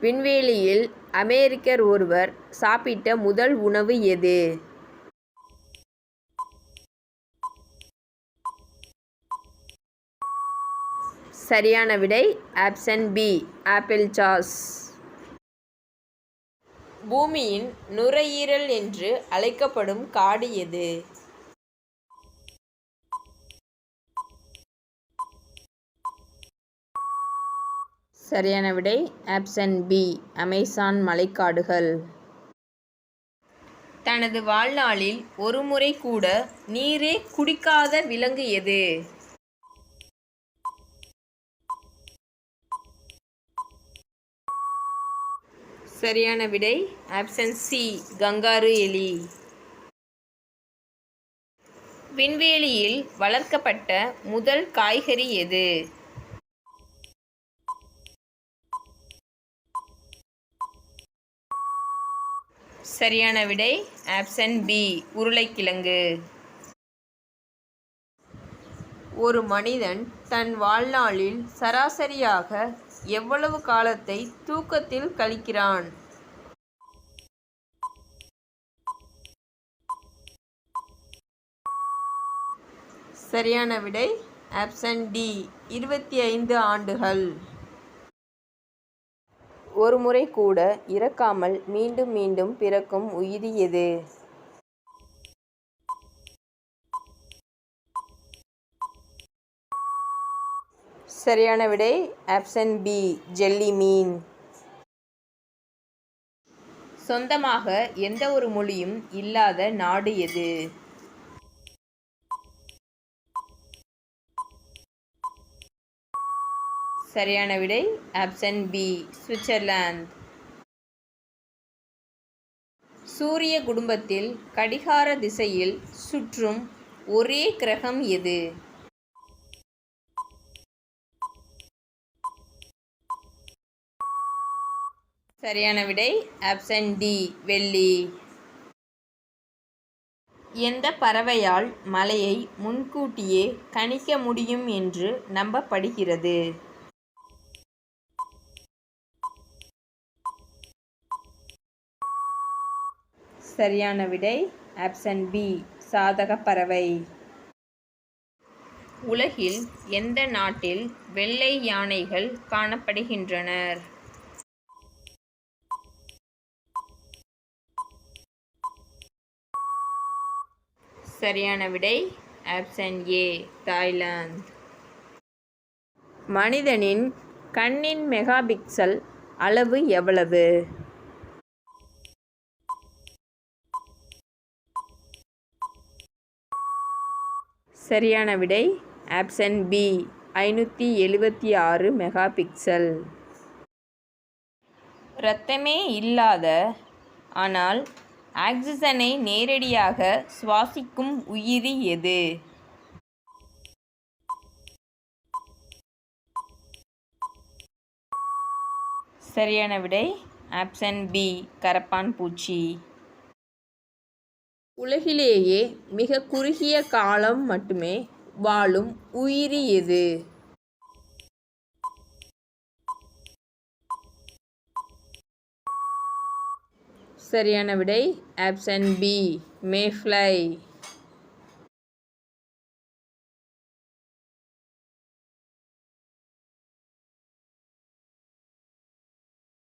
விண்வெளியில் அமெரிக்கர் ஒருவர் சாப்பிட்ட முதல் உணவு எது? சரியான விடை ஆப்ஷன் பி ஆப்பிள் சாஸ். பூமியின் நுரையீரல் என்று அழைக்கப்படும் காடு எது? சரியான விடை ஆப்ஷன் பி அமேசான் மழைக்காடுகள். தனது வாழ்நாளில் ஒரு முறை கூட நீரே குடிக்காத விலங்கு எது? சரியான விடை ஆப்ஷன் சி கங்காரு எலி. விண்வெளியில் வளர்க்கப்பட்ட முதல் காய்கறி எது? சரியான விடை ஆப்ஷன் பி உருளைக்கிழங்கு. ஒரு மனிதன் தன் வாழ்நாளில் சராசரியாக எவ்வளவு காலத்தை தூக்கத்தில் கழிக்கிறான்? சரியான விடை ஆப்ஷன் டி 25 ஆண்டுகள். ஒரு முறை கூட இறக்காமல் மீண்டும் மீண்டும் பிறக்கும் உயிரி எது? சரியான விடை ஆப்ஷன் பி ஜெல்லி மீன். சொந்தமாக எந்த ஒரு மொழியும் இல்லாத நாடு எது? சரியான விடை ஆப்ஷன் பி சுவிட்சர்லாந்து. சூரிய குடும்பத்தில் கடிகார திசையில் சுற்றும் ஒரே கிரகம் எது? சரியான விடை ஆப்ஷன் டி வெள்ளி. எந்த பறவையால் மழையை முன்கூட்டியே கணிக்க முடியும் என்று நம்பப்படுகிறது? சரியான விடை ஆப்ஷன் பி சாதக பறவை. உலகில் எந்த நாட்டில் வெள்ளை யானைகள் காணப்படுகின்றனர்? சரியான விடை ஆப்ஷன் ஏ தாய்லாந்து. மனிதனின் கண்ணின் மெகாபிக்சல் அளவு எவ்வளவு? சரியான விடை ஆப்ஷன் பி 576 மெகாபிக்சல். இரத்தமே இல்லாத ஆனால் ஆக்சிஜனை நேரடியாக சுவாசிக்கும் உயிரி எது? சரியான விடை ஆப்ஷன் பி கரப்பான் பூச்சி. உலகிலேயே மிக குறுகிய காலம் மட்டுமே வாழும் உயிரி எது? சரியான விடை ஆப்ஷன் பி மேஃப்ளை.